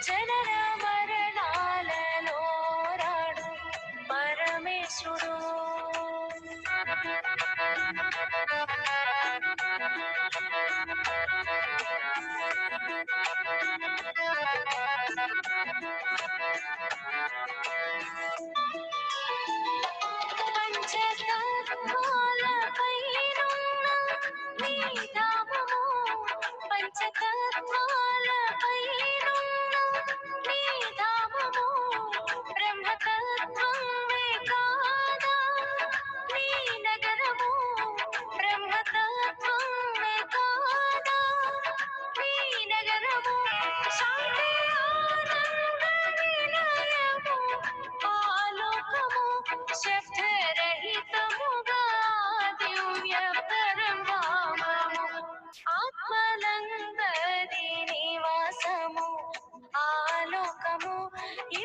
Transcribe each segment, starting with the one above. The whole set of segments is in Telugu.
జనన మరణాలలో రాడు పరమేశ్వరుడు.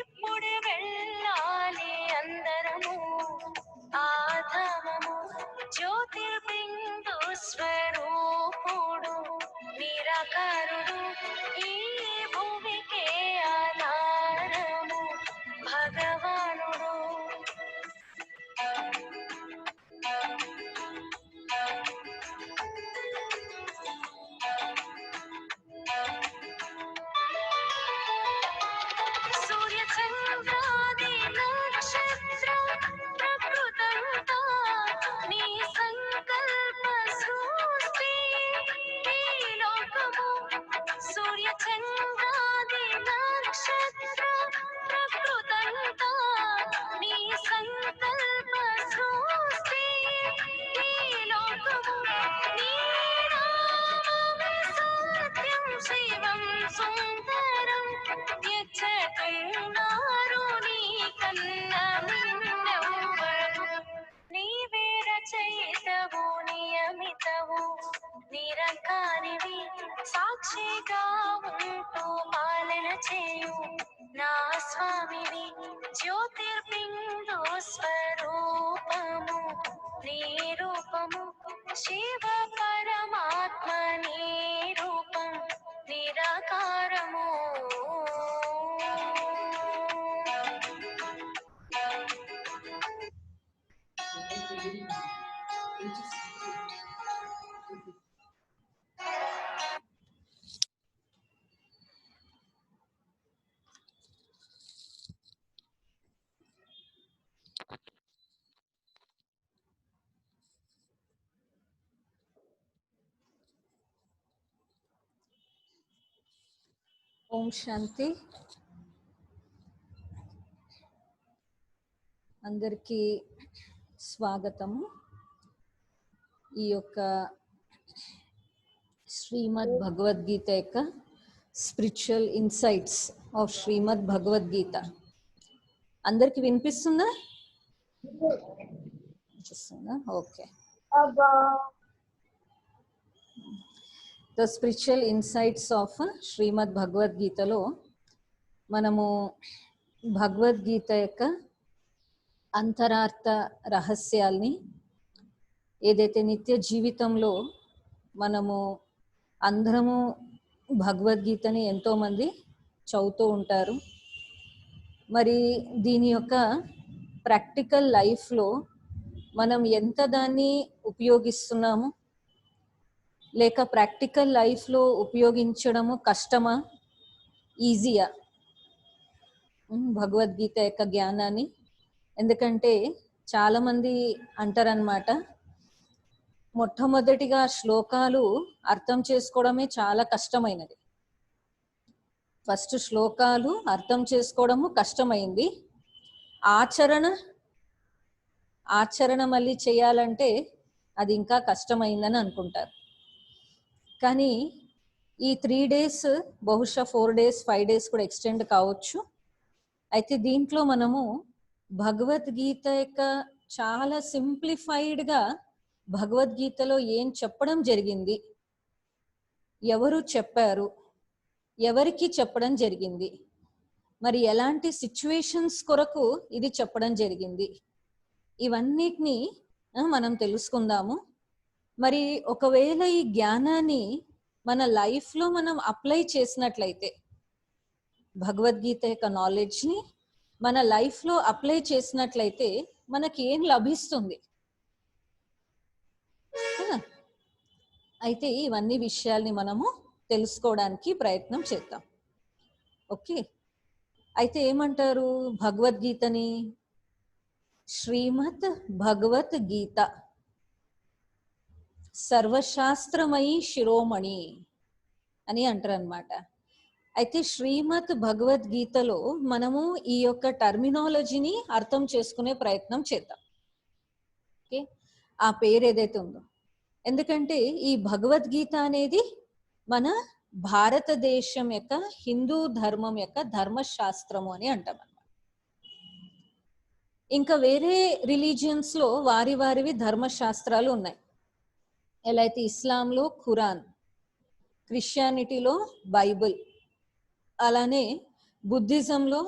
ఇప్పుడు వెళ్ళాలి అందరము ఆధామము. జ్యోతిర్బిందు స్వరూపుడు నిరాకారుడు ఈ భూమికే ఆధారము భగవానుడు. నిరంకారివి సాక్షిగా ఉంటూ పాలన చేయు నా స్వామివి. జ్యోతిర్బిందు స్వరూపము నీ రూపము శివ పరమాత్మ నీ రూపం నిరాకారము. ఓం శాంతి. అందరికీ స్వాగతము. ఈ యొక్క శ్రీమద్ భగవద్గీత యొక్క spiritual insights of Shrimad Bhagavad Gita అందరికి వినిపిస్తుందా? Okay. The spiritual insights of Shrimad భగవద్గీతలో మనము భగవద్గీత యొక్క అంతరార్థ రహస్యాల్ని, ఏదైతే నిత్య జీవితంలో మనము అందరము భగవద్గీతని ఎంతోమంది చదువుతూ ఉంటారు. మరి దీని యొక్క ప్రాక్టికల్ లైఫ్లో మనం ఎంత దాన్ని ఉపయోగిస్తున్నాము, లేక ప్రాక్టికల్ లైఫ్లో ఉపయోగించడము కష్టమా, ఈజీయా భగవద్గీత యొక్క జ్ఞానాన్ని? ఎందుకంటే చాలామంది అంటారనమాట, మొట్టమొదటిగా శ్లోకాలు అర్థం చేసుకోవడమే చాలా కష్టమైనది. ఫస్ట్ శ్లోకాలు అర్థం చేసుకోవడము కష్టమైంది, ఆచరణ మళ్ళీ చేయాలంటే అది ఇంకా కష్టమైందని అనుకుంటారు. కానీ ఈ 3 days, బహుశా 4 days 5 days కూడా ఎక్స్టెండ్ కావచ్చు. అయితే దీంట్లో మనము భగవద్గీత యొక్క చాలా సింప్లిఫైడ్గా భగవద్గీతలో ఏం చెప్పడం జరిగింది, ఎవరు చెప్పారు, ఎవరికి చెప్పడం జరిగింది, మరి ఎలాంటి సిచ్యువేషన్స్ కొరకు ఇది చెప్పడం జరిగింది, ఇవన్నిటిని మనం తెలుసుకుందాము. మరి ఒకవేళ ఈ జ్ఞానాన్ని మన లైఫ్లో మనం అప్లై చేసినట్లయితే, భగవద్గీత యొక్క నాలెడ్జ్ని మన లైఫ్లో అప్లై చేసినట్లయితే మనకి ఏం లభిస్తుంది కదా. అయితే ఇవన్నీ విషయాల్ని మనము తెలుసుకోవడానికి ప్రయత్నం చేద్దాం. ఓకే, అయితే ఏమంటారు భగవద్గీతని? శ్రీమద్ భగవద్గీత సర్వశాస్త్రమయి శిరోమణి అని అంటారు అనమాట. అయితే శ్రీమద్ భగవద్గీతలో మనము ఈ యొక్క టర్మినాలజీని అర్థం చేసుకునే ప్రయత్నం చేద్దాం. ఓకే, ఆ పేరు ఏదైతే ఉందో, ఎందుకంటే ఈ భగవద్గీత అనేది మన భారతదేశం యొక్క హిందూ ధర్మం యొక్క ధర్మశాస్త్రము అని అంటాం అన్నమాట. ఇంకా వేరే రిలీజియన్స్ లో వారి వారివి ధర్మశాస్త్రాలు ఉన్నాయి. ఎలా అయితే ఇస్లాంలో ఖురాన్, క్రిస్టియానిటీలో బైబిల్, అలానే బుద్ధిజంలో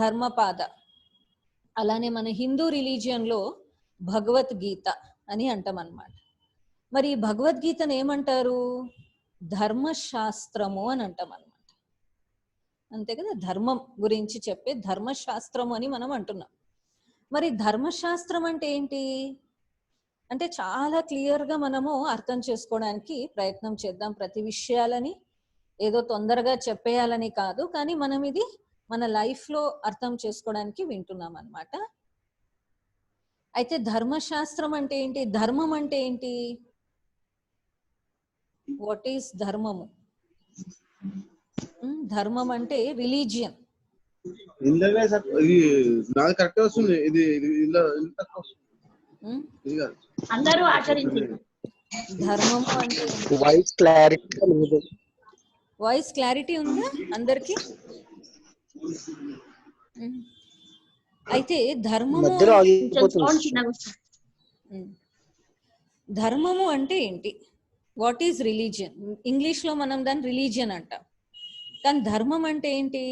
ధర్మపాద, అలానే మన హిందూ రిలీజియన్లో భగవద్గీత అని అంటాం అన్నమాట. మరి ఈ భగవద్గీతను ఏమంటారు? ధర్మశాస్త్రము అని అంటాం అన్నమాట. అంతే కదా, ధర్మం గురించి చెప్పే ధర్మశాస్త్రము అని మనం అంటున్నాం. మరి ధర్మశాస్త్రం అంటే ఏంటి అంటే చాలా క్లియర్గా మనము అర్థం చేసుకోవడానికి ప్రయత్నం చేద్దాం. ప్రతి విషయాలని ఏదో తొందరగా చెప్పేయాలని కాదు, కానీ మనం ఇది మన లైఫ్లో అర్థం చేసుకోవడానికి వింటున్నాం అన్నమాట. అయితే ధర్మశాస్త్రం అంటే ఏంటి? ధర్మం అంటే ఏంటి? వాట్ ఈస్ ధర్మము? ధర్మం అంటే రిలీజియన్. కరెక్ట్ వస్తుంది. అందరూ ఆచరించారు. ధర్మము అంటే వాయిస్ క్లారిటీ ఉందా అందరికి? అయితే ధర్మము అంటే ఏంటి? What is religion? ఇంగ్లీష్ లో మనం దాన్ని రిలీజియన్ అంటాం, కానీ ధర్మం అంటే ఏంటి?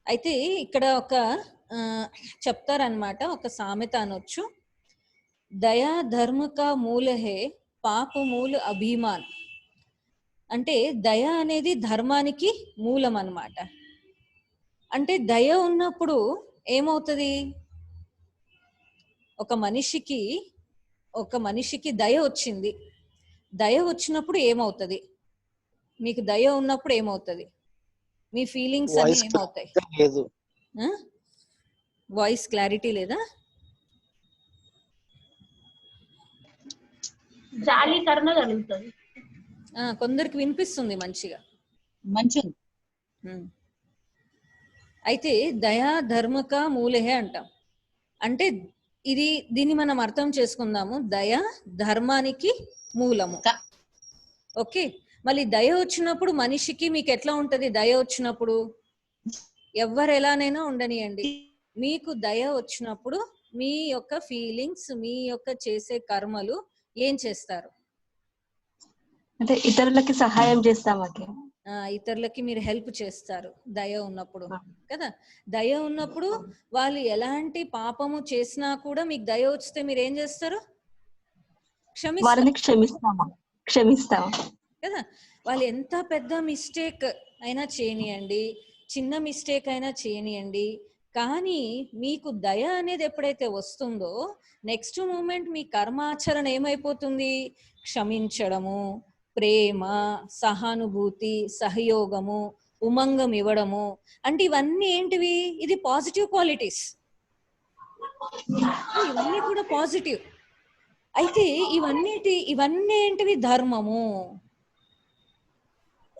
అయితే ఇక్కడ ఒక చెప్తారనమాట, ఒక సామెత అనొచ్చు. దయా ధర్మ కా మూల హే పాప మూల అభిమాన్. అంటే దయ అనేది ధర్మానికి మూలం అన్నమాట. అంటే దయ ఉన్నప్పుడు ఏమవుతుంది? ఒక మనిషికి దయ వచ్చింది. దయ వచ్చినప్పుడు ఏమవుతుంది? మీకు దయ ఉన్నప్పుడు ఏమవుతుంది? మీ ఫీలింగ్స్ అన్ని ఏమవుతాయి? వాయిస్ క్లారిటీ లేదా? జాలి కరుణ కలుగుతుంది. కొందరికి వినిపిస్తుంది మంచిగా. అయితే దయా ధర్మక మూలహే అంటాం. అంటే దీన్ని మనం అర్థం చేసుకుందాము. దయ ధర్మానికి మూలము. ఓకే, మళ్ళీ దయ వచ్చినప్పుడు మనిషికి మీకు ఎట్లా ఉంటది? దయ వచ్చినప్పుడు ఎవరు ఎలానైనా ఉండనియండి, మీకు దయ వచ్చినప్పుడు మీ యొక్క ఫీలింగ్స్, మీ యొక్క చేసే కర్మలు ఏం చేస్తారు? అంటే ఇతరులకి సహాయం చేస్తామంటే ఇతరులకి మీరు హెల్ప్ చేస్తారు దయ ఉన్నప్పుడు కదా. దయ ఉన్నప్పుడు వాళ్ళు ఎలాంటి పాపము చేసినా కూడా మీకు దయ వస్తే మీరు ఏం చేస్తారు? క్షమిస్తాము కదా. వాళ్ళు ఎంత పెద్ద మిస్టేక్ అయినా చేయనియండి, చిన్న మిస్టేక్ అయినా చేయనియండి, కానీ మీకు దయ అనేది ఎప్పుడైతే వస్తుందో నెక్స్ట్ మూమెంట్ మీ కర్మాచరణ ఏమైపోతుంది? క్షమించడము, ప్రేమ, సహానుభూతి, సహయోగము, ఉమంగం ఇవ్వడము. అంటే ఇవన్నీ ఏంటివి? ఇది పాజిటివ్ క్వాలిటీస్, ఇవన్నీ కూడా పాజిటివ్. అయితే ఇవన్నీ ఏంటివి? ధర్మము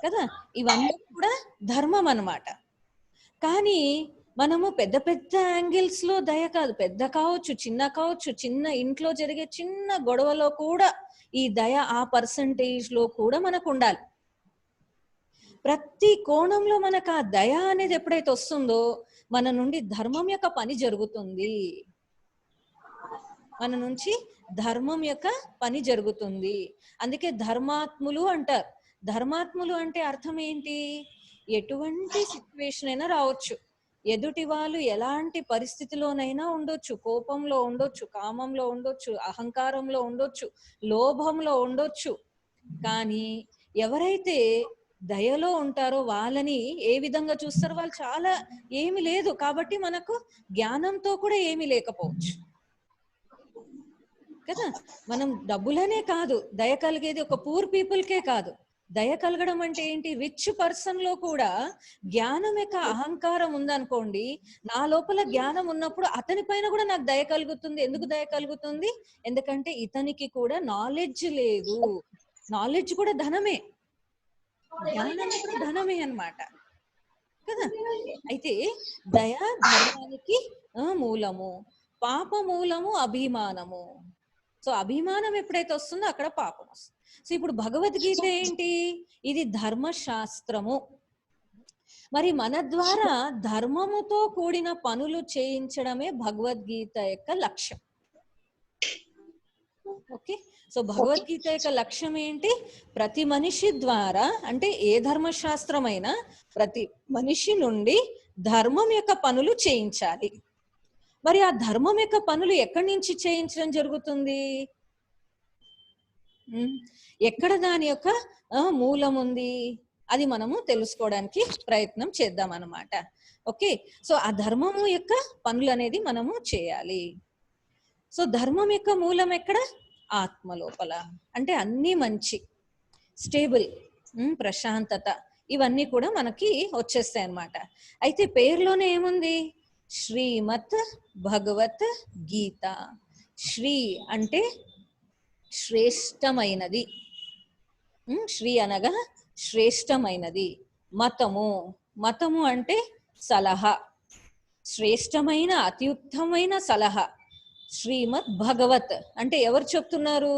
కదా. ఇవన్నీ కూడా ధర్మం అన్నమాట. కానీ మనము పెద్ద పెద్ద యాంగిల్స్ లో దయ కాదు, పెద్ద కావచ్చు చిన్న కావచ్చు, చిన్న ఇంట్లో జరిగే చిన్న గొడవలో కూడా ఈ దయ ఆ పర్సంటేజ్ లో కూడా మనకు ఉండాలి. ప్రతి కోణంలో మనకు ఆ దయ అనేది ఎప్పుడైతే వస్తుందో మన నుండి ధర్మం యొక్క పని జరుగుతుంది. మన నుంచి ధర్మం యొక్క పని జరుగుతుంది. అందుకే ధర్మాత్ములు అంటారు. ధర్మాత్ములు అంటే అర్థం ఏంటి? ఎటువంటి సిచ్యువేషన్ అయినా రావచ్చు, ఎదుటి వాళ్ళు ఎలాంటి పరిస్థితిలోనైనా ఉండొచ్చు, కోపంలో ఉండొచ్చు, కామంలో ఉండొచ్చు, అహంకారంలో ఉండొచ్చు, లోభంలో ఉండొచ్చు. కానీ ఎవరైతే దయలో ఉంటారో వాళ్ళని ఏ విధంగా చూస్తారు? వాళ్ళు చాలా ఏమి లేదు కాబట్టి మనకు జ్ఞానంతో కూడా ఏమీ లేకపోవచ్చు కదా. మనం డబ్బులనే కాదు దయ కలిగేది, ఒక పూర్ పీపుల్కే కాదు. దయ కలగడం అంటే ఏంటి? రిచ్ పర్సన్ లో కూడా జ్ఞానం యొక్క అహంకారం ఉందనుకోండి, నా లోపల జ్ఞానం ఉన్నప్పుడు అతని పైన కూడా నాకు దయ కలుగుతుంది. ఎందుకు దయ కలుగుతుంది? ఎందుకంటే ఇతనికి కూడా నాలెడ్జ్ లేదు. నాలెడ్జ్ కూడా ధనమే, జ్ఞానం కూడా ధనమే అన్నమాట కదా. అయితే దయ ధర్మానికి మూలము, పాప మూలము అభిమానము. సో అభిమానం ఎప్పుడైతే వస్తుందో అక్కడ పాపం వస్తుంది. సో ఇప్పుడు భగవద్గీత ఏంటి? ఇది ధర్మశాస్త్రము. మరి మన ద్వారా ధర్మముతో కూడిన పనులు చేయించడమే భగవద్గీత యొక్క లక్ష్యం. ఓకే, సో భగవద్గీత యొక్క లక్ష్యం ఏంటి? ప్రతి మనిషి ద్వారా, అంటే ఏ ధర్మశాస్త్రమైనా ప్రతి మనిషి నుండి ధర్మం యొక్క పనులు చేయించాలి. మరి ఆ ధర్మం యొక్క పనులు ఎక్కడి నుంచి చేయించడం జరుగుతుంది? ఎక్కడ దాని యొక్క మూలం ఉంది? అది మనము తెలుసుకోవడానికి ప్రయత్నం చేద్దాం అన్నమాట. ఓకే, సో ఆ ధర్మము యొక్క పనులు అనేది మనము చేయాలి. సో ధర్మం యొక్క మూలం ఎక్కడ? ఆత్మ లోపల. అంటే అన్ని మంచి, స్టేబుల్, ప్రశాంతత, ఇవన్నీ కూడా మనకి వచ్చేస్తాయి అన్నమాట. అయితే పేరులోనే ఏముంది? శ్రీమత్ భగవత్ గీత. శ్రీ అంటే శ్రేష్టమైనది, శ్రీ అనగా శ్రేష్టమైనది. మతము, మతము అంటే సలహా, శ్రేష్టమైన అతి ఉత్తమైన సలహా. శ్రీమద్ భగవత్ అంటే ఎవరు చెప్తున్నారు?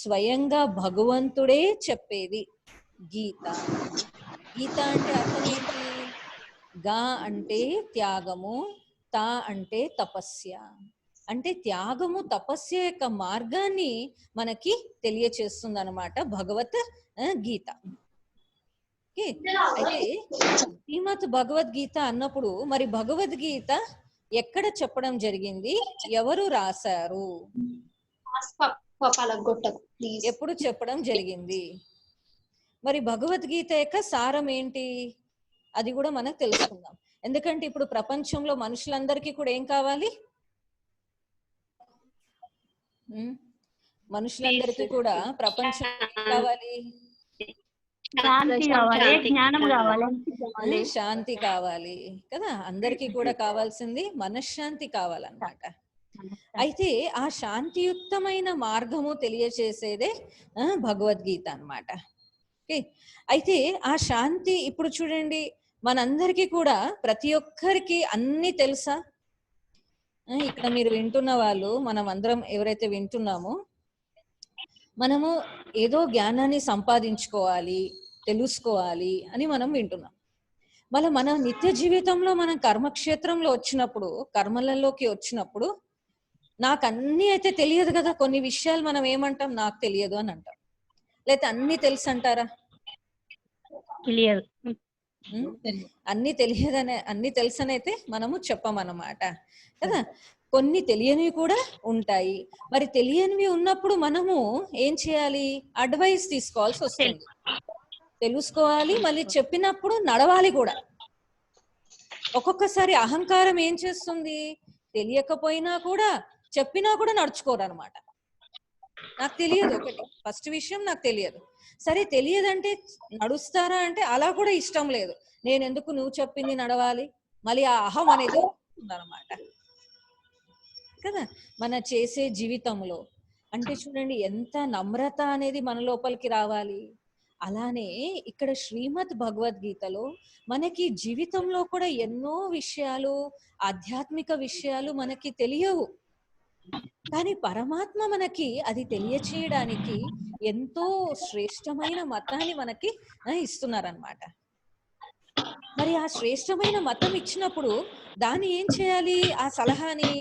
స్వయంగా భగవంతుడే చెప్పేది గీత. గీత అంటే అర్థం ఏంటి? గా అంటే త్యాగము, తా అంటే తపస్య. అంటే త్యాగము తపస్య యొక్క మార్గాన్ని మనకి తెలియచేస్తుంది అన్నమాట భగవత్ గీత. అయితే శ్రీమద్ భగవద్గీత అన్నప్పుడు మరి భగవద్గీత ఎక్కడ చెప్పడం జరిగింది? ఎవరు రాశారు? ఎప్పుడు చెప్పడం జరిగింది? మరి భగవద్గీత యొక్క సారం ఏంటి? అది కూడా మనకు తెలుసుకుందాం. ఎందుకంటే ఇప్పుడు ప్రపంచంలో మనుషులందరికీ కూడా ఏం కావాలి? మనుషులందరికీ కూడా ప్రపంచం కావాలి, శాంతి కావాలి కదా. అందరికీ కూడా కావాల్సింది మనశ్శాంతి కావాలన్నమాట. అయితే ఆ శాంతియుక్తమైన మార్గము తెలియచేసేదే భగవద్గీత అన్నమాట. ఓకే, అయితే ఆ శాంతి ఇప్పుడు చూడండి, మనందరికీ కూడా ప్రతి ఒక్కరికి అన్ని తెలుసా? ఇక్కడ మీరు వింటున్న వాళ్ళు, మనం అందరం ఎవరైతే వింటున్నామో, మనము ఏదో జ్ఞానాన్ని సంపాదించుకోవాలి, తెలుసుకోవాలి అని మనం వింటున్నాం. మళ్ళీ మన నిత్య జీవితంలో మనం కర్మక్షేత్రంలో వచ్చినప్పుడు, కర్మలలోకి వచ్చినప్పుడు, నాకు అన్ని అయితే తెలియదు కదా. కొన్ని విషయాలు మనం ఏమంటాం? నాకు తెలియదు అని అంటాం. లేకపోతే అన్ని తెలుసు అంటారా? తెలియదు. అన్ని తెలియదనే, అన్ని తెలుసనైతే మనము చెప్పమన్నమాట కదా. కొన్ని తెలియనివి కూడా ఉంటాయి. మరి తెలియనివి ఉన్నప్పుడు మనము ఏం చేయాలి? అడ్వైస్ తీసుకోవాల్సి వస్తుంది. తెలుసుకోవాలి, మళ్ళీ చెప్పినప్పుడు నడవాలి కూడా. ఒక్కొక్కసారి అహంకారం ఏం చేస్తుంది? తెలియకపోయినా కూడా, చెప్పినా కూడా నడుచుకోరు అనమాట. నాకు తెలియదు, ఒకటి ఫస్ట్ విషయం నాకు తెలియదు. సరే తెలియదంటే నడుస్తారా అంటే అలా కూడా ఇష్టం లేదు. నేను ఎందుకు నువ్వు చెప్పింది నడవాలి? మళ్ళీ ఆ అహం అనేది అనమాట కదా. మన చేసే జీవితంలో అంటే చూడండి ఎంత నమ్రత అనేది మన లోపలికి రావాలి. అలానే ఇక్కడ శ్రీమద్ భగవద్గీతలో మనకి జీవితంలో కూడా ఎన్నో విషయాలు, ఆధ్యాత్మిక విషయాలు మనకి తెలియవు. కానీ పరమాత్మ మనకి అది తెలియచేయడానికి ఎంతో శ్రేష్టమైన మతాన్ని మనకి ఇస్తున్నారనమాట. మరి ఆ శ్రేష్టమైన మతం ఇచ్చినప్పుడు దాన్ని ఏం చేయాలి? ఆ సలహాని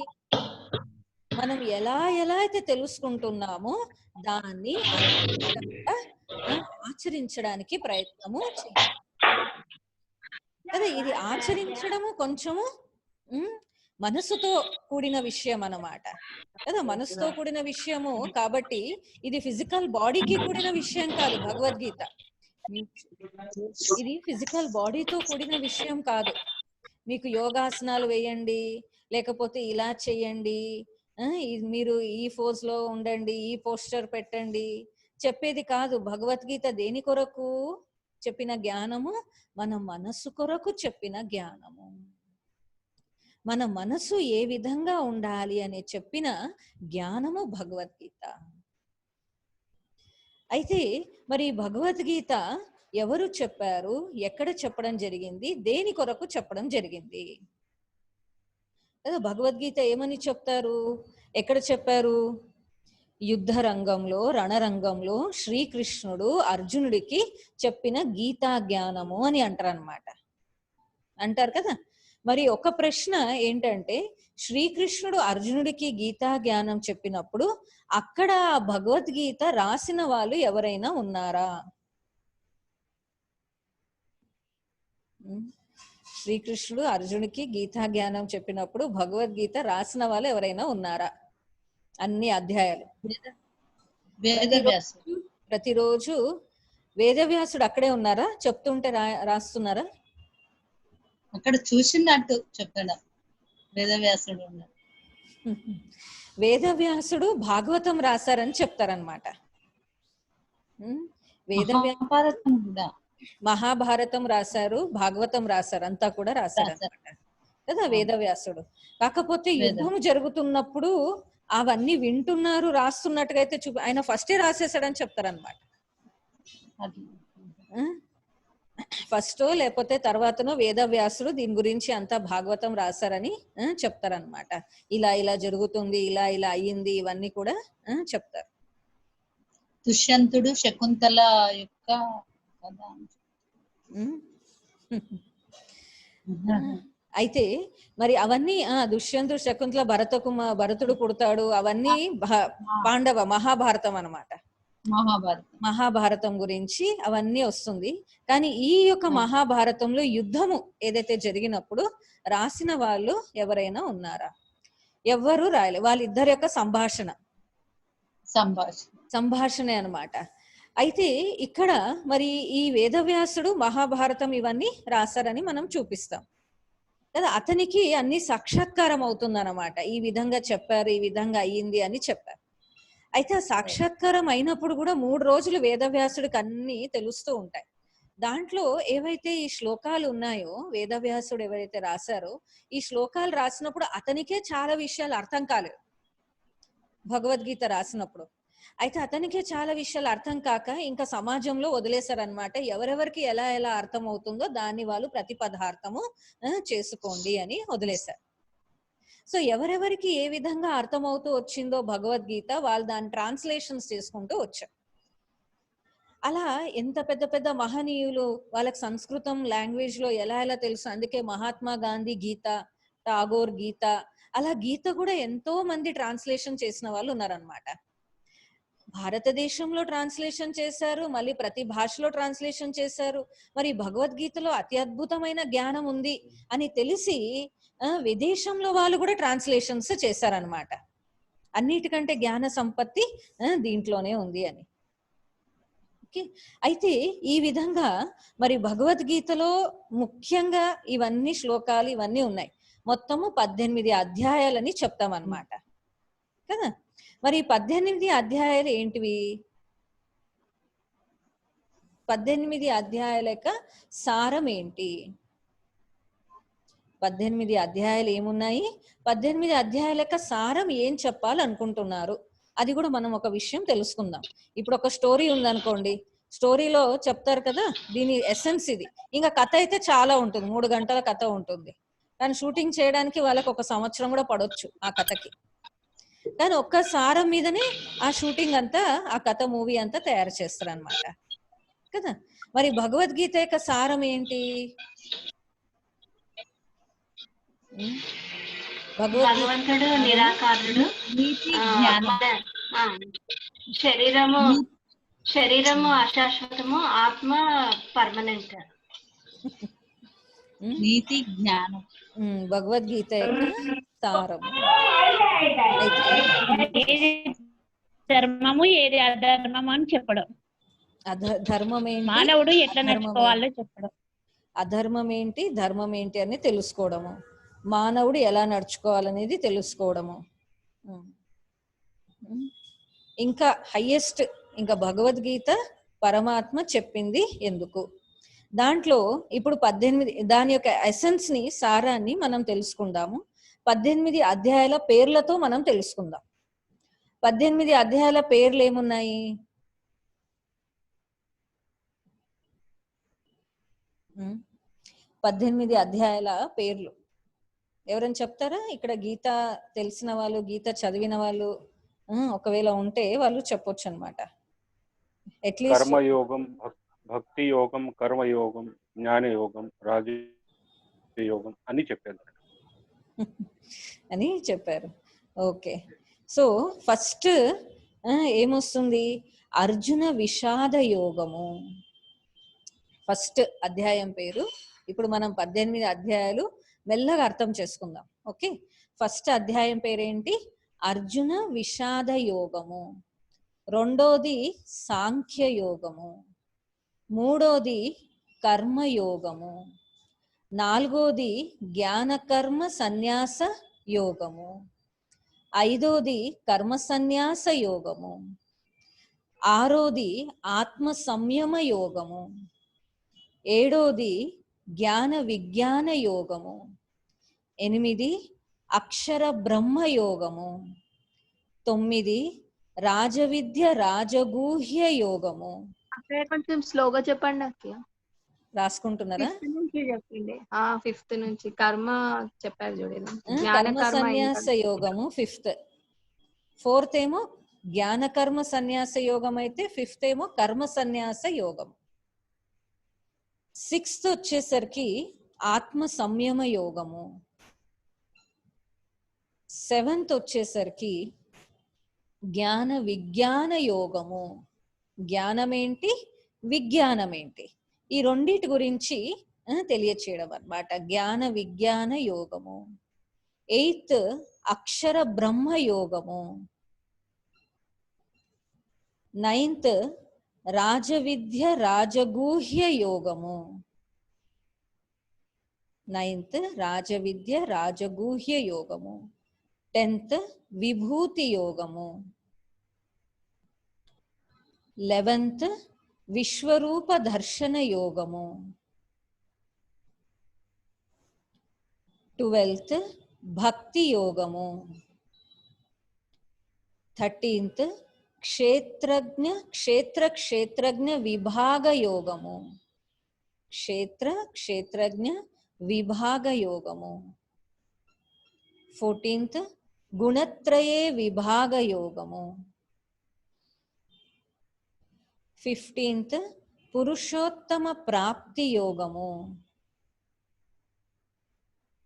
మనం ఎలా అయితే తెలుసుకుంటున్నామో దాన్ని ఆచరించడానికి ప్రయత్నము చేయాలి. కదా. ఇది ఆచరించడము కొంచెము మనసుతో కూడిన విషయం అన్నమాట కదా. మనసుతో కూడిన విషయము కాబట్టి ఇది ఫిజికల్ బాడీకి కూడిన విషయం కాదు. భగవద్గీత ఇది ఫిజికల్ బాడీతో కూడిన విషయం కాదు. మీకు యోగాసనాలు వేయండి, లేకపోతే ఇలా చెయ్యండి, మీరు ఈ పోజ్ లో ఉండండి, ఈ పోస్టర్ పెట్టండి చెప్పేది కాదు. భగవద్గీత దేని కొరకు చెప్పిన జ్ఞానము? మన మనస్సు కొరకు చెప్పిన జ్ఞానము. మన మనసు ఏ విధంగా ఉండాలి అని చెప్పిన జ్ఞానము భగవద్గీత. అయితే మరి భగవద్గీత ఎవరు చెప్పారు, ఎక్కడ చెప్పడం జరిగింది, దేని కొరకు చెప్పడం జరిగింది? భగవద్గీత ఏమని చెప్తారు, ఎక్కడ చెప్పారు? యుద్ధ రంగంలో, రణరంగంలో శ్రీకృష్ణుడు అర్జునుడికి చెప్పిన గీతా జ్ఞానము అని అంటారు కదా. మరి ఒక ప్రశ్న ఏంటంటే, శ్రీకృష్ణుడు అర్జునుడికి గీతా జ్ఞానం చెప్పినప్పుడు అక్కడ భగవద్గీత రాసిన వాళ్ళు ఎవరైనా ఉన్నారా? శ్రీకృష్ణుడు అర్జునుడికి గీతా జ్ఞానం చెప్పినప్పుడు భగవద్గీత రాసిన వాళ్ళు ఎవరైనా ఉన్నారా? అన్ని అధ్యాయాలు ప్రతిరోజు వేదవ్యాసుడు అక్కడే ఉన్నారా? చెప్తుంటే రాస్తున్నారా? అక్కడ చూసినట్టు చెప్తాడా వేదవ్యాసుడు? వేదవ్యాసుడు భాగవతం రాశారని చెప్తారనమాట. వేదవ్యాపారం కూడా మహాభారతం రాశారు, భాగవతం రాశారు, అంతా కూడా రాశారు అనమాట కదా వేదవ్యాసుడు. కాకపోతే యుద్ధం జరుగుతున్నప్పుడు అవన్నీ వింటున్నారు, రాస్తున్నట్టుగా అయితే ఆయన ఫస్టే రాసేసాడని చెప్తారనమాట. ఫస్ట్ లేకపోతే తర్వాతనో వేదవ్యాసుడు దీని గురించి అంతా భాగవతం రాశారని చెప్తారనమాట. ఇలా ఇలా జరుగుతుంది, ఇలా ఇలా అయ్యింది, ఇవన్నీ కూడా చెప్తారు. దుష్యంతుడు శకుంతల యొక్క అయితే మరి అవన్నీ దుష్యంతుడు శకుంతల భరతుడు పుడతాడు, అవన్నీ పాండవ మహాభారతం అన్నమాట. మహాభారతం గురించి అవన్నీ వస్తుంది. కానీ ఈ యొక్క మహాభారతంలో యుద్ధము ఏదైతే జరిగినప్పుడు రాసిన వాళ్ళు ఎవరైనా ఉన్నారా? ఎవ్వరూ రాయలే. వాళ్ళిద్దరి యొక్క సంభాషణ అన్నమాట. అయితే ఇక్కడ మరి ఈ వేదవ్యాసుడు మహాభారతం ఇవన్నీ రాశారని మనం చూపిస్తాం కదా. అతనికి అన్ని సాక్షాత్కారం అవుతుందన్నమాట. ఈ విధంగా చెప్పారు, ఈ విధంగా అయ్యింది అని చెప్పారు. అయితే ఆ సాక్షాత్కారం అయినప్పుడు కూడా 3 రోజులు వేదవ్యాసుడికి అన్ని తెలుస్తూ ఉంటాయి. దాంట్లో ఏవైతే ఈ శ్లోకాలు ఉన్నాయో, వేదవ్యాసుడు ఎవరైతే రాశారో ఈ శ్లోకాలు రాసినప్పుడు అతనికే చాలా విషయాలు అర్థం కాలేదు భగవద్గీత రాసినప్పుడు. అయితే అతనికే చాలా విషయాలు అర్థం కాక ఇంకా సమాజంలో వదిలేశారనమాట. ఎవరెవరికి ఎలా ఎలా అర్థం అవుతుందో దాన్ని వాళ్ళు ప్రతి పదార్థము చేసుకోండి అని వదిలేశారు. సో ఎవరెవరికి ఏ విధంగా అర్థమవుతూ వచ్చిందో భగవద్గీత, వాళ్ళు దాని ట్రాన్స్లేషన్స్ చేసుకుంటూ వచ్చారు. అలా ఎంత పెద్ద పెద్ద మహనీయులు, వాళ్ళకి సంస్కృతం లాంగ్వేజ్ లో ఎలా ఎలా తెలుసు. అందుకే మహాత్మా గాంధీ గీత, టాగోర్ గీత, అలా గీత కూడా ఎంతో మంది ట్రాన్స్లేషన్ చేసిన వాళ్ళు ఉన్నారనమాట. భారతదేశంలో ట్రాన్స్లేషన్ చేశారు, మళ్ళీ ప్రతి భాషలో ట్రాన్స్లేషన్ చేశారు. మరి భగవద్గీతలో అతి అద్భుతమైన జ్ఞానం ఉంది అని తెలిసి విదేశంలో వాళ్ళు కూడా ట్రాన్స్లేషన్స్ చేశారనమాట. అన్నిటికంటే జ్ఞాన సంపత్తి దీంట్లోనే ఉంది అని. ఓకే, అయితే ఈ విధంగా మరి భగవద్గీతలో ముఖ్యంగా ఇవన్నీ శ్లోకాలు ఇవన్నీ ఉన్నాయి. మొత్తము 18 అధ్యాయాలని చెప్తామన్నమాట కదా. మరి 18 అధ్యాయాలు ఏంటివి? 18 అధ్యాయాల యొక్క సారం ఏంటి? 18 అధ్యాయాలు ఏమున్నాయి? 18 అధ్యాయాల యొక్క సారం ఏం చెప్పాలనుకుంటున్నారు అది కూడా మనం ఒక విషయం తెలుసుకుందాం. ఇప్పుడు ఒక స్టోరీ ఉందనుకోండి, స్టోరీలో చెప్తారు కదా దీని ఎసెన్స్ ఇది. ఇంకా కథ అయితే చాలా ఉంటుంది, 3 గంటల కథ ఉంటుంది. కానీ షూటింగ్ చేయడానికి వాళ్ళకి 1 సంవత్సరం కూడా పడవచ్చు ఆ కథకి. కానీ ఒక్క సారం మీదనే ఆ షూటింగ్ అంతా, ఆ కథ మూవీ అంతా తయారు చేస్తారు అనమాట కదా. మరి భగవద్గీత యొక్క సారం ఏంటి? భగవంతుడు నిరాకారుడు, శరీరము అశాశ్వతము, ఆత్మ పర్మనెంట్. నీతి జ్ఞానం. భగవద్గీత యొక్క సారము. అయితే ఏది ధర్మము ఏది అధర్మము అని చెప్పడం, ధర్మం ఏంటి, మానవుడు ఎట్లా అధర్మం నడుచుకోవాలో చెప్పడం. అధర్మం ఏంటి, ధర్మం ఏంటి అని తెలుసుకోవడము, మానవుడు ఎలా నడుచుకోవాలనేది తెలుసుకోవడము. ఇంకా హయ్యెస్ట్, ఇంకా భగవద్గీత పరమాత్మ చెప్పింది ఎందుకు, దాంట్లో ఇప్పుడు 18 దాని యొక్క ఎసెన్స్ ని, సారాన్ని మనం తెలుసుకుందాము. 18 అధ్యాయాల పేర్లతో మనం తెలుసుకుందాం. 18 అధ్యాయాల పేర్లు ఏమున్నాయి? 18 అధ్యాయాల పేర్లు ఎవరైనా చెప్తారా? ఇక్కడ గీత తెలిసిన వాళ్ళు, గీత చదివిన వాళ్ళు ఒకవేళ ఉంటే వాళ్ళు చెప్పొచ్చు అనమాట. అట్లీస్ట్ కర్మయోగం, భక్తి యోగం, కర్మయోగం, జ్ఞానయోగం, రాజయోగం అని చెప్పారు అని చెప్పారు. ఓకే, సో ఫస్ట్ ఏమొస్తుంది? అర్జున విషాద యోగము. ఫస్ట్ అధ్యాయం పేరు. ఇప్పుడు మనం 18 అధ్యాయాలు మెల్లగా అర్థం చేసుకుందాం. ఓకే, ఫస్ట్ అధ్యాయం పేరేంటి? అర్జున విషాద యోగము. రెండోది సాంఖ్య యోగము. మూడోది కర్మయోగము. నాలుగోది జ్ఞాన కర్మ సన్యాస యోగము. ఐదోది కర్మ సన్యాస యోగము. ఆరోది ఆత్మ సంయమ యోగము. ఏడోది జ్ఞాన విజ్ఞాన యోగము. 8 అక్షర బ్రహ్మ యోగము. 9 రాజవిద్య రాజగూహ్య యోగము. కొంచెం స్లోగా చెప్పండి అక్క. రాసుకుంటున్నారా? ఫిఫ్త్ నుంచి కర్మ చెప్పారు చూడండి. కర్మ సన్యాస యోగము 5th. 4th ఏమో జ్ఞాన కర్మ సన్యాస యోగం అయితే 5th ఏమో కర్మ సన్యాస యోగం. 6th వచ్చేసరికి ఆత్మ సంయమ యోగము. 7th వచ్చేసరికి జ్ఞాన విజ్ఞాన యోగము. జ్ఞానం ఏంటి, విజ్ఞానం ఏంటి, ఈ రెండిటి గురించి తెలియచేయడం అన్నమాట. జ్ఞాన విజ్ఞాన యోగము. 8th అక్షర బ్రహ్మ యోగము. 9th రాజవిద్య రాజగూహ్య యోగము. 9th రాజవిద్య రాజగూహ్య యోగము. 10th విభూతి యోగము. 11th విశ్వరూప దర్శన యోగము. 12th భక్తి యోగము. 13th క్షేత్రజ్ఞ విభాగ యోగము. క్షేత్రజ్ఞ విభాగ యోగము. 14th గుణత్రయే విభాగ యోగము. 15th పురుషోత్తమ ప్రాప్తి యోగము.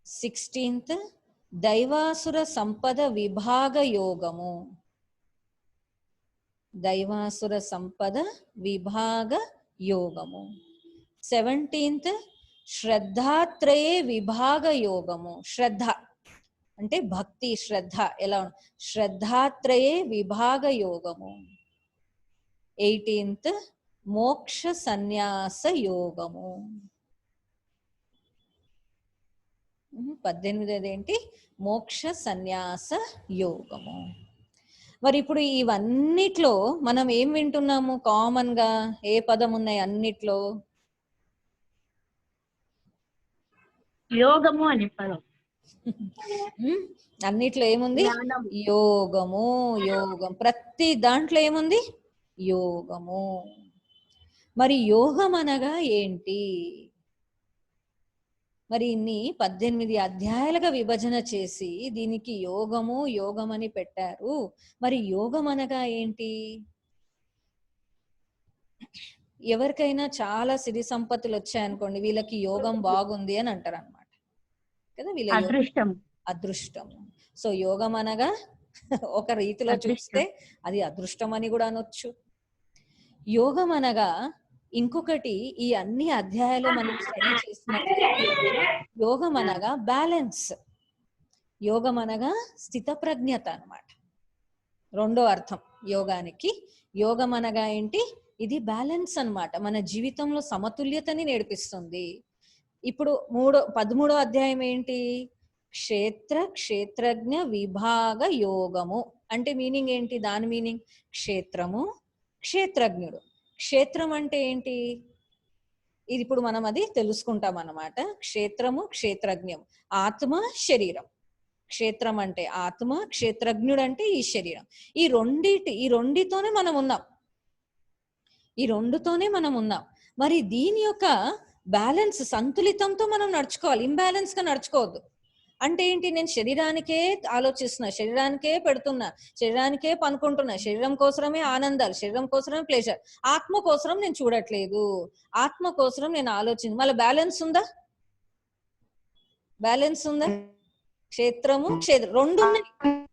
16th దైవాసుర సంపద విభాగ యోగము. దైవాసుర సంపద విభాగ యోగము. 17th శ్రద్ధాత్రయే విభాగ యోగము. శ్రద్ధ అంటే భక్తి, శ్రద్ధ ఎలా, శ్రద్ధాత్రయే విభాగ యోగము. 18th మోక్ష సన్యాస యోగము. 18th ఏంటి? మోక్ష సన్యాస యోగము. మరి ఇప్పుడు ఇవన్నిట్లో మనం ఏం వింటున్నాము? కామన్ గా ఏ పదం ఉన్నాయి అన్నిట్లో? యోగము అని పదం. అన్నిట్లో ఏముంది? యోగము. యోగం ప్రతి దాంట్లో ఏముంది? యోగము. మరి యోగం అనగా ఏంటి? మరి ఇన్ని 18 అధ్యాయాలుగా విభజన చేసి దీనికి యోగము యోగం అని పెట్టారు. మరి యోగం అనగా ఏంటి? ఎవరికైనా చాలా సిరి సంపత్తులు వచ్చాయనుకోండి, వీళ్ళకి యోగం బాగుంది అని అంటారు అనమాట కదా. వీళ్ళ అదృష్టం. అదృష్టం. సో యోగం అనగా ఒక రీతిలో చూస్తే అది అదృష్టం అని కూడా అనొచ్చు. యోగం అనగా ఇంకొకటి ఈ అన్ని అధ్యాయాలు మనం స్టడీ చేసినట్లయితే యోగం అనగా బ్యాలెన్స్, యోగం అనగా స్థిత ప్రజ్ఞత అన్నమాట. రెండో అర్థం యోగానికి. యోగం అనగా ఏంటి? ఇది బ్యాలెన్స్ అన్నమాట, మన జీవితంలో సమతుల్యతని నేర్పిస్తుంది. ఇప్పుడు 13వ అధ్యాయం ఏంటి? క్షేత్రజ్ఞ విభాగ యోగము అంటే మీనింగ్ ఏంటి? దాని మీనింగ్ క్షేత్రము, క్షేత్రజ్ఞుడు. క్షేత్రం అంటే ఏంటి? ఇది ఇప్పుడు మనం అది తెలుసుకుంటాం అన్నమాట. క్షేత్రము, క్షేత్రజ్ఞం, ఆత్మ, శరీరం. క్షేత్రం అంటే ఆత్మ, క్షేత్రజ్ఞుడు అంటే ఈ శరీరం. ఈ రెండితోనే మనం ఉన్నాం. మరి దీని యొక్క బ్యాలెన్స్, సంతులితంతో మనం నడుచుకోవాలి, ఇంబ్యాలెన్స్ గా నడుచుకోవద్దు. అంటే ఏంటి? నేను శరీరానికే ఆలోచిస్తున్నా, శరీరానికే పెడుతున్నా, శరీరానికే పనుకుంటున్నా, శరీరం కోసమే ఆనందాలు, శరీరం కోసమే ప్లేజర్, ఆత్మ కోసం నేను చూడట్లేదు, ఆత్మ కోసం నేను ఆలోచించు. మళ్ళీ బ్యాలెన్స్ ఉందా? క్షేత్రము, రెండు ఉన్నాయి.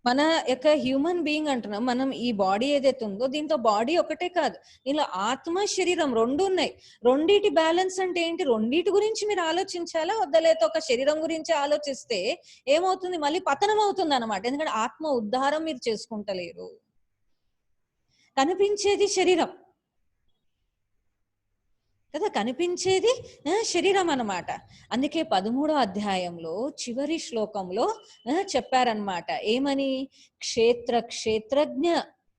మన యొక్క హ్యూమన్ బీయింగ్ అంటున్నాం మనం. ఈ బాడీ ఏదైతే ఉందో దీంతో బాడీ ఒకటే కాదు, దీనిలో ఆత్మ, శరీరం రెండు ఉన్నాయి. రెండిటి బ్యాలెన్స్ అంటే ఏంటి? రెండిటి గురించి మీరు ఆలోచించాలా వద్దా? లేకపోతే ఒక శరీరం గురించి ఆలోచిస్తే ఏమవుతుంది? మళ్ళీ పతనం అవుతుంది అన్నమాట. ఎందుకంటే ఆత్మ ఉద్ధారం మీరు చేసుకుంటలేరు. కనిపించేది శరీరం కదా, కనిపించేది శరీరం అన్నమాట. అందుకే 13వ అధ్యాయంలో చివరి శ్లోకంలో చెప్పారనమాట. ఏమని? క్షేత్రజ్ఞ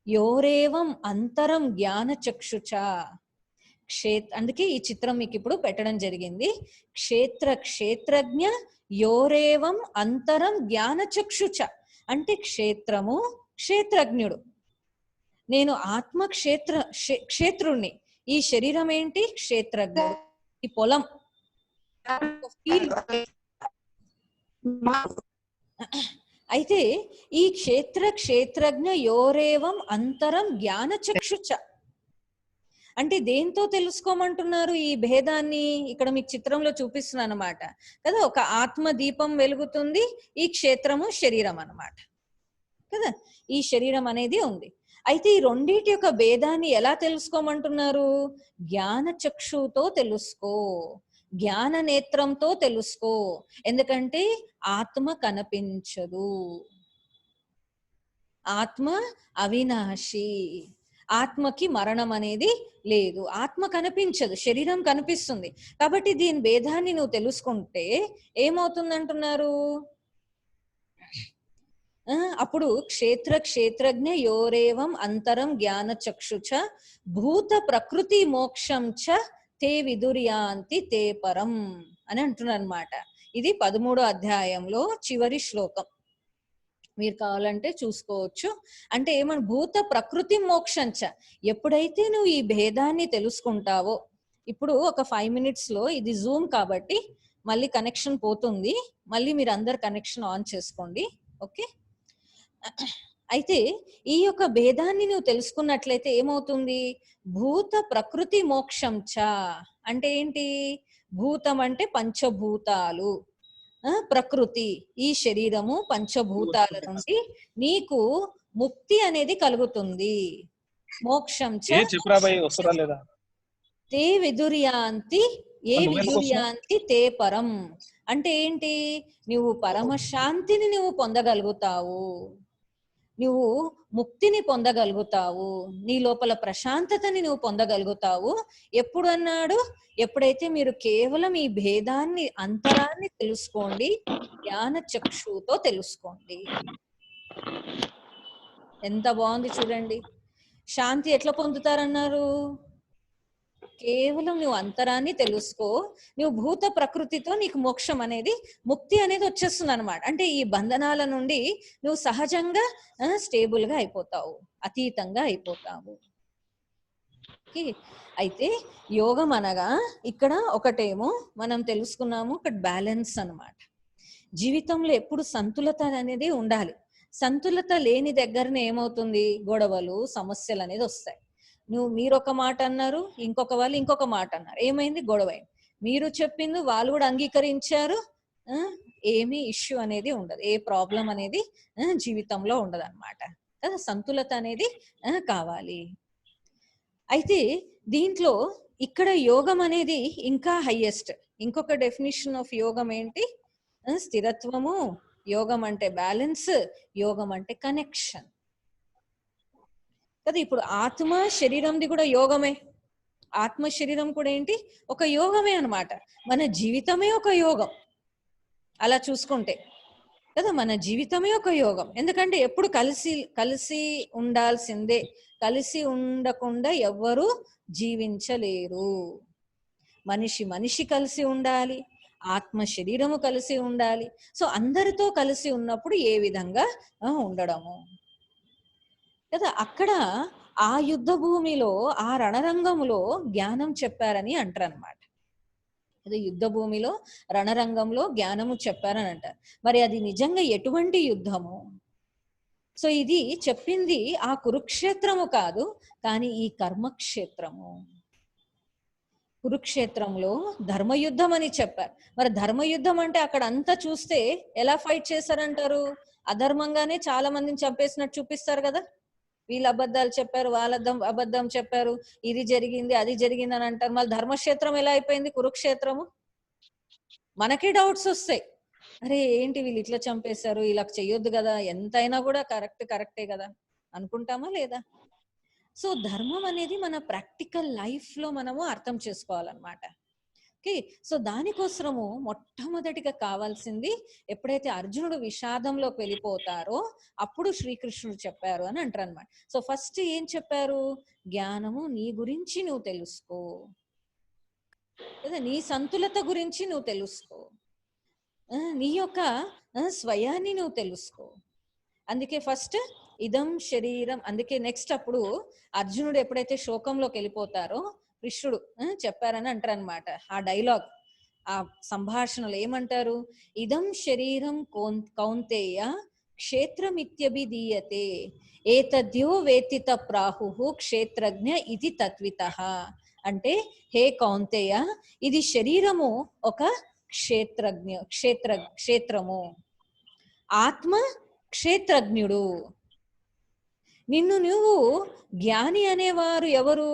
యోరేవం అంతరం జ్ఞాన చక్షుచ. అందుకే ఈ చిత్రం మీకు ఇప్పుడు పెట్టడం జరిగింది. క్షేత్రజ్ఞ యోరేవం అంతరం జ్ఞాన చక్షుచ అంటే క్షేత్రము, క్షేత్రజ్ఞుడు. నేను ఆత్మ క్షేత్రుణ్ణి, ఈ శరీరం ఏంటి? క్షేత్రజ్ఞుడు. ఈ పొలం అయితే ఈ క్షేత్రజ్ఞ యోరేవం అంతరం జ్ఞాన చక్షుచ అంటే దేంతో తెలుసుకోమంటున్నారు ఈ భేదాన్ని? ఇక్కడ మీకు చిత్రంలో చూపిస్తున్నాను అన్నమాట కదా. ఒక ఆత్మ దీపం వెలుగుతుంది, ఈ క్షేత్రము శరీరం అన్నమాట కదా. ఈ శరీరం అనేది ఉంది. అయితే ఈ రెండింటి యొక్క భేదాన్ని ఎలా తెలుసుకోమంటున్నారు? జ్ఞాన చక్షుతో తెలుసుకో, జ్ఞాన నేత్రంతో తెలుసుకో. ఎందుకంటే ఆత్మ కనిపించదు, ఆత్మ అవినాశి, ఆత్మకి మరణం అనేది లేదు, ఆత్మ కనిపించదు, శరీరం కనిపిస్తుంది. కాబట్టి దీని భేదాన్ని నువ్వు తెలుసుకుంటే ఏమవుతుందంటున్నారు? అప్పుడు క్షేత్రజ్ఞ యోరేవం అంతరం జ్ఞాన చక్షుచ భూత ప్రకృతి మోక్షం చ తే విదుర్యాంతి తే పరం అని అంటున్నారు అనమాట. ఇది 13వ అధ్యాయంలో చివరి శ్లోకం, మీరు కావాలంటే చూసుకోవచ్చు. అంటే ఏమన్నా భూత ప్రకృతి మోక్షంచ, ఎప్పుడైతే నువ్వు ఈ భేదాన్ని తెలుసుకుంటావో, ఇప్పుడు ఒక 5 minutes లో, ఇది జూమ్ కాబట్టి మళ్ళీ కనెక్షన్ పోతుంది, మళ్ళీ మీరు అందరు కనెక్షన్ ఆన్ చేసుకోండి. ఓకే, అయితే ఈ యొక్క భేదాన్ని నువ్వు తెలుసుకున్నట్లయితే ఏమవుతుంది? భూత ప్రకృతి మోక్షం చ అంటే ఏంటి? భూతం అంటే పంచభూతాలు, ప్రకృతి ఈ శరీరము, పంచభూతాల నుండి నీకు ముక్తి అనేది కలుగుతుంది. మోక్షం చ తే విదుర్యాంతి, ఏ విదుర్యాంతి తే పరం అంటే ఏంటి? నువ్వు పరమశాంతిని నువ్వు పొందగలుగుతావు, నువ్వు ముక్తిని పొందగలుగుతావు, నీ లోపల ప్రశాంతతని నువ్వు పొందగలుగుతావు. ఎప్పుడు అన్నాడు? ఎప్పుడైతే మీరు కేవలం ఈ భేదాన్ని, అంతరాన్ని తెలుసుకోండి, జ్ఞాన చక్షుతో తెలుసుకోండి. ఎంత బాగుంది చూడండి. శాంతి ఎట్లా పొందుతారన్నారు? కేవలం నువ్వు అంతరాన్ని తెలుసుకో, నువ్వు భూత ప్రకృతితో నీకు మోక్షం అనేది, ముక్తి అనేది వచ్చేస్తుంది అనమాట. అంటే ఈ బంధనాల నుండి నువ్వు సహజంగా స్టేబుల్ గా అయిపోతావు, అతీతంగా అయిపోతావు. అయితే యోగం అనగా ఇక్కడ ఒకటేమో మనం తెలుసుకున్నాము, ఒక బ్యాలెన్స్ అన్నమాట. జీవితంలో ఎప్పుడు సంతులత అనేది ఉండాలి. సంతులత లేని దగ్గరనే ఏమవుతుంది? గొడవలు, సమస్యలు అనేది వస్తాయి. మీరు ఒక మాట అన్నారు, ఇంకొక వాళ్ళు ఇంకొక మాట అన్నారు, ఏమైంది? గొడవైంది. మీరు చెప్పింది వాళ్ళు కూడా అంగీకరించారు, ఏమీ ఇష్యూ అనేది ఉండదు, ఏ ప్రాబ్లం అనేది జీవితంలో ఉండదు అనమాట కదా. సంతులత అనేది కావాలి. అయితే దీంట్లో ఇక్కడ యోగం అనేది ఇంకా హైయెస్ట్. ఇంకొక డెఫినిషన్ ఆఫ్ యోగం ఏంటి? స్థిరత్వము, యోగం అంటే బ్యాలెన్స్, యోగం అంటే కనెక్షన్ కదా. ఇప్పుడు ఆత్మ శరీరంది కూడా యోగమే. ఆత్మ శరీరం కూడా ఏంటి? ఒక యోగమే అన్నమాట. మన జీవితమే ఒక యోగం అలా చూసుకుంటే కదా. మన జీవితమే ఒక యోగం. ఎందుకంటే ఎప్పుడు కలిసి కలిసి ఉండాల్సిందే. కలిసి ఉండకుండా ఎవ్వరూ జీవించలేరు. మనిషి కలిసి ఉండాలి, ఆత్మ శరీరము కలిసి ఉండాలి. సో అందరితో కలిసి ఉన్నప్పుడు ఏ విధంగా ఉండడము కదా. అక్కడ ఆ యుద్ధ భూమిలో, ఆ రణరంగంలో జ్ఞానం చెప్పారని అంటారు అనమాట. యుద్ధ భూమిలో, రణరంగంలో జ్ఞానము చెప్పారని అంటారు. మరి అది నిజంగా ఎటువంటి యుద్ధము? సో ఇది చెప్పింది ఆ కురుక్షేత్రము కాదు, కానీ ఈ కర్మక్షేత్రము. కురుక్షేత్రంలో ధర్మయుద్ధం అని చెప్పారు. మరి ధర్మయుద్ధం అంటే అక్కడ అంతా చూస్తే ఎలా ఫైట్ చేశారంటారు? అధర్మంగానే చాలా మందిని చంపేసినట్టు చూపిస్తారు కదా. వీళ్ళు అబద్ధాలు చెప్పారు, వాళ్ళ అబద్ధం చెప్పారు, ఇది జరిగింది అది జరిగింది అని అంటారు. మళ్ళీ ధర్మక్షేత్రం ఎలా అయిపోయింది కురుక్షేత్రము? మనకే డౌట్స్ వస్తాయి. అరే ఏంటి వీళ్ళు ఇట్లా చంపేశారు, ఇలా చెయ్యొద్దు కదా, ఎంతైనా కూడా కరెక్టే కదా అనుకుంటామా లేదా? సో ధర్మం అనేది మన ప్రాక్టికల్ లైఫ్ లో మనము అర్థం చేసుకోవాలన్నమాట. ఓకే, సో దానికోసము మొట్టమొదటిగా కావాల్సింది, ఎప్పుడైతే అర్జునుడు విషాదంలోకి వెళ్ళిపోతారో అప్పుడు శ్రీకృష్ణుడు చెప్పారు అని అంటారు అనమాట. సో ఫస్ట్ ఏం చెప్పారు? జ్ఞానము నీ గురించి నువ్వు తెలుసుకో కదా, నీ సంతులత గురించి నువ్వు తెలుసుకో, నీ యొక్క స్వయాన్ని నువ్వు తెలుసుకో. అందుకే ఫస్ట్ ఇదం శరీరం. అందుకే నెక్స్ట్ అప్పుడు అర్జునుడు ఎప్పుడైతే శోకంలోకి వెళ్ళిపోతారో కృష్ణుడు చెప్పారని అంటారు అనమాట. ఆ డైలాగ్, ఆ సంభాషణలు ఏమంటారు? ఇదం శరీరం కౌంతేయ క్షేత్రమిత్యభిధీయతే ఏతద్యో వేత్తిత ప్రాహు క్షేత్రజ్ఞ ఇది తత్వితః. అంటే హే కౌంతేయ, ఇది శరీరము ఒక క్షేత్రము, ఆత్మ క్షేత్రజ్ఞుడు. నిన్ను నువ్వు జ్ఞాని అనేవారు ఎవరు?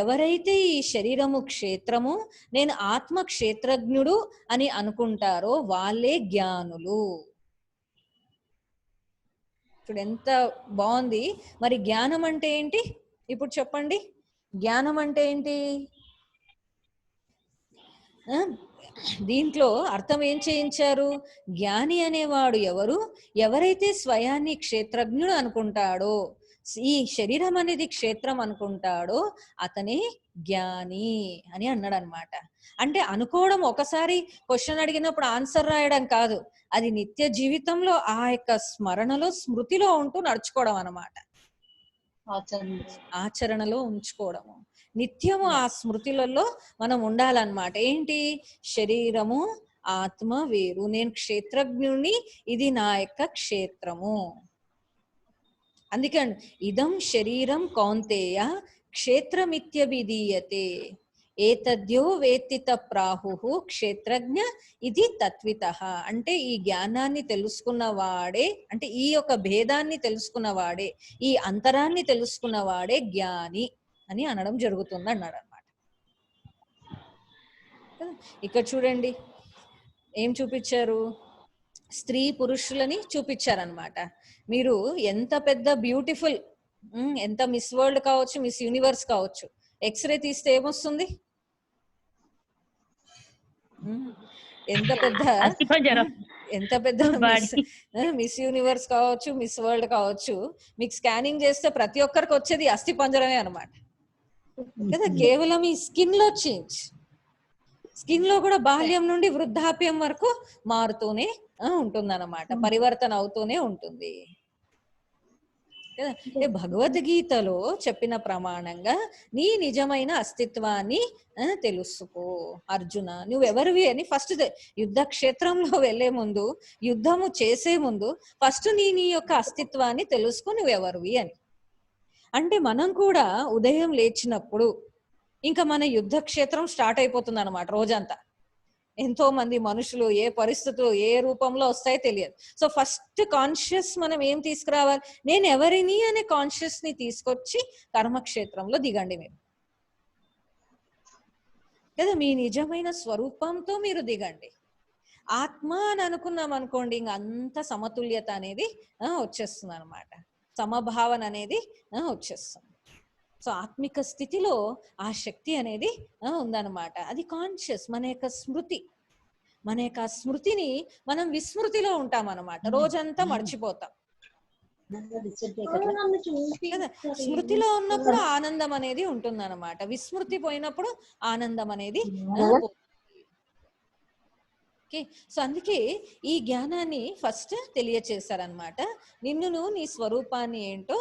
ఎవరైతే ఈ శరీరము క్షేత్రము, నేను ఆత్మ క్షేత్రజ్ఞుడు అని అనుకుంటారో వాళ్ళే జ్ఞానులు. ఇప్పుడు ఎంత బాగుంది. మరి జ్ఞానం అంటే ఏంటి ఇప్పుడు చెప్పండి? జ్ఞానం అంటే ఏంటి? దీంట్లో అర్థం ఏం చేయించారు? జ్ఞాని అనేవాడు ఎవరు? ఎవరైతే స్వయాన్ని క్షేత్రజ్ఞుడు అనుకుంటాడో, ఈ శరీరం అనేది క్షేత్రం అనుకుంటాడో అతనే జ్ఞాని అని అన్నాడు అనమాట. అంటే అనుకోవడం, ఒకసారి క్వశ్చన్ అడిగినప్పుడు ఆన్సర్ రాయడం కాదు, అది నిత్య జీవితంలో ఆ యొక్క స్మరణలో, స్మృతిలో ఉంటూ నడుచుకోవడం అన్నమాట. ఆచరణలో ఉంచుకోవడము, నిత్యము ఆ స్మృతులలో మనం ఉండాలన్నమాట. ఏంటి? శరీరము ఆత్మ వేరు, నేను క్షేత్రజ్ఞుని, ఇది నా యొక్క క్షేత్రము. అందుకని ఇదం శరీరం కౌంతేయ క్షేత్రమిత్యభిధీయతే ఏతద్యో వేత్తిత ప్రాహు క్షేత్రజ్ఞ ఇది తత్వితః. అంటే ఈ జ్ఞానాన్ని తెలుసుకున్నవాడే, అంటే ఈ యొక్క భేదాన్ని తెలుసుకున్నవాడే, ఈ అంతరాన్ని తెలుసుకున్నవాడే జ్ఞాని అని అనడం జరుగుతుంది అన్నాడు అనమాట. ఇక్కడ చూడండి ఏం చూపించారు? స్త్రీ పురుషులని చూపించారనమాట. మీరు ఎంత పెద్ద బ్యూటిఫుల్, ఎంత మిస్ వరల్డ్ కావచ్చు, మిస్ యూనివర్స్ కావచ్చు, ఎక్స్రే తీస్తే ఏమొస్తుంది? ఎంత పెద్ద మిస్ యూనివర్స్ కావచ్చు, మిస్ వరల్డ్ కావచ్చు, మీకు స్కానింగ్ చేస్తే ప్రతి ఒక్కరికి వచ్చేది అస్థి పంజరమే అనమాట కదా. కేవలం ఈ స్కిన్ లో చేంజ్, స్కిన్ లో కూడా బాల్యం నుండి వృద్ధాప్యం వరకు మారుతూనే ఉంటుంది అన్నమాట, పరివర్తన అవుతూనే ఉంటుంది. భగవద్గీతలో చెప్పిన ప్రమాణంగా నీ నిజమైన అస్తిత్వాన్ని తెలుసుకో అర్జున, నువ్వెవరివి అని. ఫస్ట్ యుద్ధ క్షేత్రంలో వెళ్లే ముందు, యుద్ధము చేసే ముందు ఫస్ట్ నీ యొక్క అస్తిత్వాన్ని తెలుసుకో, నువ్వెవరివి అని. అంటే మనం కూడా ఉదయం లేచినప్పుడు ఇంకా మన యుద్ధ క్షేత్రం స్టార్ట్ అయిపోతుంది అన్నమాట. రోజంతా ఎంతో మంది మనుషులు ఏ పరిస్థితులు ఏ రూపంలో వస్తాయో తెలియదు. సో ఫస్ట్ కాన్షియస్ మనం ఏం తీసుకురావాలి? నేను ఎవరిని అనే కాన్షియస్ ని తీసుకొచ్చి కర్మక్షేత్రంలో దిగండి. మీరు కదా. మీ నిజమైన స్వరూపంతో మీరు దిగండి. ఆత్మ అని అనుకున్నాం అనుకోండి, ఇంక అంత సమతుల్యత అనేది వచ్చేస్తుంది అనమాట, సమభావన అనేది వచ్చేస్తుంది. సో ఆత్మిక స్థితిలో ఆ శక్తి అనేది ఉందన్నమాట. అది కాన్షియస్, మన యొక్క స్మృతి. మన యొక్క స్మృతిని మనం విస్మృతిలో ఉంటాం అనమాట, రోజంతా మర్చిపోతాం కదా. స్మృతిలో ఉన్నప్పుడు ఆనందం అనేది ఉంటుంది అనమాట, విస్మృతి పోయినప్పుడు ఆనందం అనేది ఓకే. సో అందుకే ఈ జ్ఞానాన్ని ఫస్ట్ తెలియచేశారనమాట. నిన్ను నీ స్వరూపాన్ని ఏంటో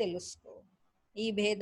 తెలుసుకో. ఈ భేద